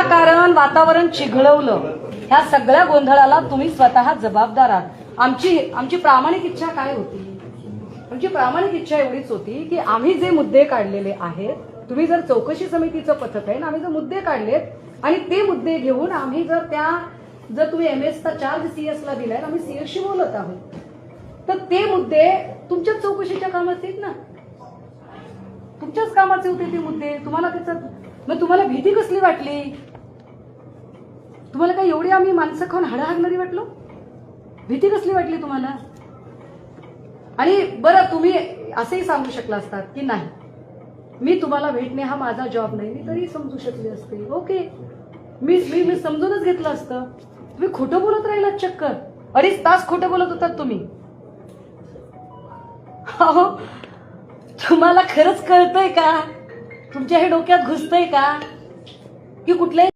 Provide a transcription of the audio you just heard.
कारण वातावरण चिघळवलं, ह्या सगळ्या गोंधळाला तुम्ही स्वतः जबाबदार आहात। आमची प्रामाणिक इच्छा काय होती? आमची प्रामाणिक इच्छा एवढीच होती की आम्ही जे मुद्दे काढलेले आहेत, तुम्ही जर चौकशी समितीचं पथक आहे, आम्ही जर मुद्दे काढलेत आणि ते मुद्दे घेऊन आम्ही जर तुम्ही MS चा चार्ज CS ला दिलाय, आम्ही CS शी बोलत आहोत, तर ते मुद्दे तुमच्याच चौकशीच्या कामाचे आहेत ना, तुमच्याच कामाचे होते ते मुद्दे। तुम्हाला त्याच्यात मग तुम्हाला भीती कसली वाटली? तुम्हाला काय एवढी आम्ही माणसं खाऊन हाडं हागणारी वाटलो? भीती कसली वाटली तुम्हाला? आणि बरं, तुम्ही असंही सांगू शकला असतात की नाही, मी तुम्हाला भेटणे हा माझा जॉब नाही, मी तरी समजू शकले असते, ओके, मी समजूनच घेतलं असतं। तुम्ही खोटं बोलत राहिलात, चक्क 2.5 तास खोटं बोलत होतात तुम्ही। अहो, तुम्हाला खरंच कळतंय का? तुमच्या हे डोक्यात घुसतंय का की कुठल्याही